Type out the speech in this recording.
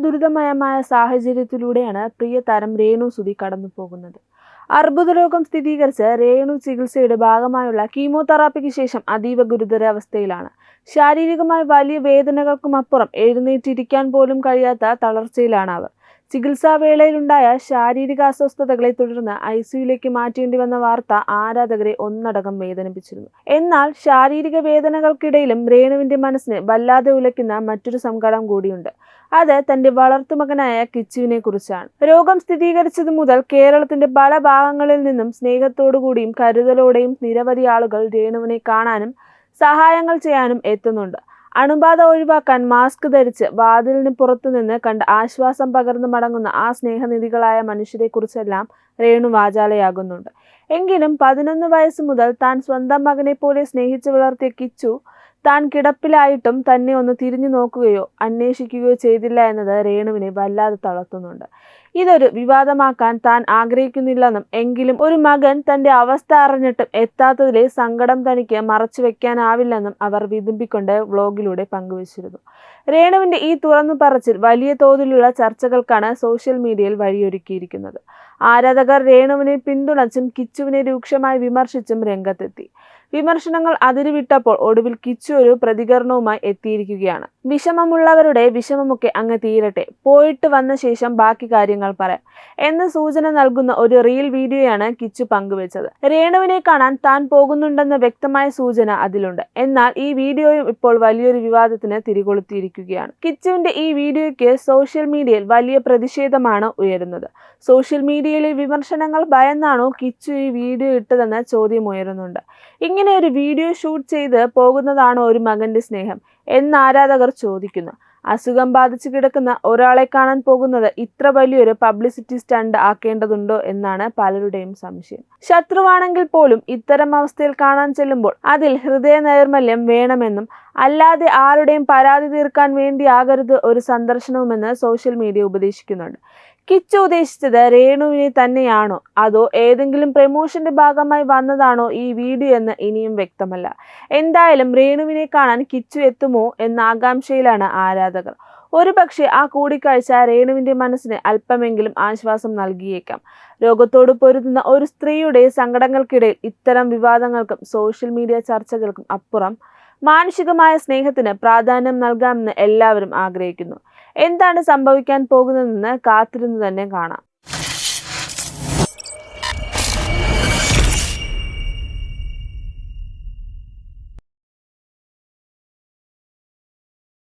ദുരിതമയമായ സാഹചര്യത്തിലൂടെയാണ് പ്രിയതാരം രേണു സുധി കടന്നു പോകുന്നത്. അർബുദരോഗം സ്ഥിരീകരിച്ച് രേണു ചികിത്സയുടെ ഭാഗമായുള്ള കീമോതെറാപ്പിക്ക് ശേഷം അതീവ ഗുരുതരാവസ്ഥയിലാണ്. ശാരീരികമായി വലിയ വേദനകൾക്കുമപ്പുറം എഴുന്നേറ്റിരിക്കാൻ പോലും കഴിയാത്ത തളർച്ചയിലാണ് അവർ. ചികിത്സാവേളയിലുണ്ടായ ശാരീരിക അസ്വസ്ഥതകളെ തുടർന്ന് ഐസിയുയിലേക്ക് മാറ്റേണ്ടി വന്ന വാർത്ത ആരാധകരെ ഒന്നടങ്കം വേദനിപ്പിച്ചിരുന്നു. എന്നാൽ ശാരീരിക വേദനകൾക്കിടയിലും രേണുവിന്റെ മനസ്സിനെ വല്ലാതെ ഉലയ്ക്കുന്ന മറ്റൊരു സങ്കടം കൂടിയുണ്ട്. അത് തന്റെ വളർത്തുമകനായ കിച്ചുവിനെ കുറിച്ചാണ്. രോഗം സ്ഥിരീകരിച്ചതു മുതൽ കേരളത്തിന്റെ പല ഭാഗങ്ങളിൽ നിന്നും സ്നേഹത്തോടുകൂടിയും കരുതലോടെയും നിരവധി ആളുകൾ രേണുവിനെ കാണാനും സഹായങ്ങൾ ചെയ്യാനും എത്തുന്നുണ്ട്. അണുബാധ ഒഴിവാക്കാൻ മാസ്ക് ധരിച്ച് വാതിലിന് പുറത്തുനിന്ന് കണ്ട് ആശ്വാസം പകർന്നു മടങ്ങുന്ന ആ സ്നേഹനിധികളായ മനുഷ്യരെക്കുറിച്ചെല്ലാം രേണു വാചാലയാകുന്നുണ്ട്. എങ്കിലും 11 വയസ്സ് മുതൽ താൻ സ്വന്തം മകനെ പോലെ സ്നേഹിച്ചു വളർത്തിയ കിച്ചു താൻ കിടപ്പിലായിട്ടും തന്നെ ഒന്ന് തിരിഞ്ഞു നോക്കുകയോ അന്വേഷിക്കുകയോ ചെയ്തില്ല എന്നത് രേണുവിനെ വല്ലാതെ തളർത്തുന്നുണ്ട്. ഇതൊരു വിവാദമാക്കാൻ താൻ ആഗ്രഹിക്കുന്നില്ലെന്നും എങ്കിലും ഒരു മകൻ തന്റെ അവസ്ഥ അറിഞ്ഞിട്ടും എത്താത്തതിലെ സങ്കടം തനിക്ക് മറച്ചു വെക്കാനാവില്ലെന്നും അവർ വിതുമ്പിക്കൊണ്ട് വ്ലോഗിലൂടെ പങ്കുവച്ചിരുന്നു. രേണുവിന്റെ ഈ തുറന്നു പറച്ചിൽ വലിയ തോതിലുള്ള ചർച്ചകൾക്കാണ് സോഷ്യൽ മീഡിയയിൽ വഴിയൊരുക്കിയിരിക്കുന്നത്. ആരാധകർ രേണുവിനെ പിന്തുണച്ചും കിച്ചുവിനെ രൂക്ഷമായി വിമർശിച്ചും രംഗത്തെത്തി. വിമർശനങ്ങൾ അതിരുവിട്ടപ്പോൾ ഒടുവിൽ കിച്ചു ഒരു പ്രതികരണവുമായി എത്തിയിരിക്കുകയാണ്. വിഷമമുള്ളവരുടെ വിഷമമൊക്കെ അങ്ങ് തീരട്ടെ, പോയിട്ട് വന്ന ശേഷം ബാക്കി കാര്യങ്ങൾ പറയാം എന്ന സൂചന നൽകുന്ന ഒരു റീൽ വീഡിയോയാണ് കിച്ചു പങ്കുവച്ചത്. രേണുവിനെ കാണാൻ താൻ പോകുന്നുണ്ടെന്ന വ്യക്തമായ സൂചന അതിലുണ്ട്. എന്നാൽ ഈ വീഡിയോയും ഇപ്പോൾ വലിയൊരു വിവാദത്തിന് തിരികൊളുത്തിയിരിക്കുകയാണ്. കിച്ചുവിന്റെ ഈ വീഡിയോയ്ക്ക് സോഷ്യൽ മീഡിയയിൽ വലിയ പ്രതിഷേധമാണ് ഉയരുന്നത്. സോഷ്യൽ മീഡിയയിലെ വിമർശനങ്ങൾ ഭയന്നാണോ കിച്ചു ഈ വീഡിയോ ഇട്ടതെന്ന ചോദ്യം ഉയരുന്നുണ്ട്. ഇങ്ങനെ ഒരു വീഡിയോ ഷൂട്ട് ചെയ്ത് പോകുന്നതാണോ ഒരു മകന്റെ സ്നേഹം എന്ന് ആരാധകർ ചോദിക്കുന്നു. അസുഖം ബാധിച്ചു കിടക്കുന്ന ഒരാളെ കാണാൻ പോകുന്നത് ഇത്ര വലിയൊരു പബ്ലിസിറ്റി സ്റ്റണ്ട് ആക്കേണ്ടതുണ്ടോ എന്നാണ് പലരുടെയും സംശയം. ശത്രുവാണെങ്കിൽ പോലും ഇത്തരം അവസ്ഥയിൽ കാണാൻ ചെല്ലുമ്പോൾ അതിൽ ഹൃദയ നൈർമല്യം വേണമെന്നും അല്ലാതെ ആരുടെയും പരാതി തീർക്കാൻ വേണ്ടിയാകരുത് ഒരു സന്ദർശനവുമെന്ന് സോഷ്യൽ മീഡിയ ഉപദേശിക്കുന്നുണ്ട്. കിച്ചു ഉദ്ദേശിച്ചത് രേണുവിനെ തന്നെയാണോ അതോ ഏതെങ്കിലും പ്രമോഷന്റെ ഭാഗമായി വന്നതാണോ ഈ വീഡിയോ എന്ന് ഇനിയും വ്യക്തമല്ല. എന്തായാലും രേണുവിനെ കാണാൻ കിച്ചു എത്തുമോ എന്ന ആകാംക്ഷയിലാണ് ആരാധകർ. ഒരുപക്ഷെ ആ കൂടിക്കാഴ്ച രേണുവിന്റെ മനസ്സിന് അല്പമെങ്കിലും ആശ്വാസം നൽകിയേക്കാം. രോഗത്തോട് പൊരുതുന്ന ഒരു സ്ത്രീയുടെ സങ്കടങ്ങൾക്കിടയിൽ ഇത്തരം വിവാദങ്ങൾക്കും സോഷ്യൽ മീഡിയ ചർച്ചകൾക്കും അപ്പുറം മാനുഷികമായ സ്നേഹത്തിന് പ്രാധാന്യം നൽകാമെന്ന് എല്ലാവരും ആഗ്രഹിക്കുന്നു. എന്താണ് സംഭവിക്കാൻ പോകുന്നതെന്ന് കാത്തിരുന്ന് തന്നെ കാണാം.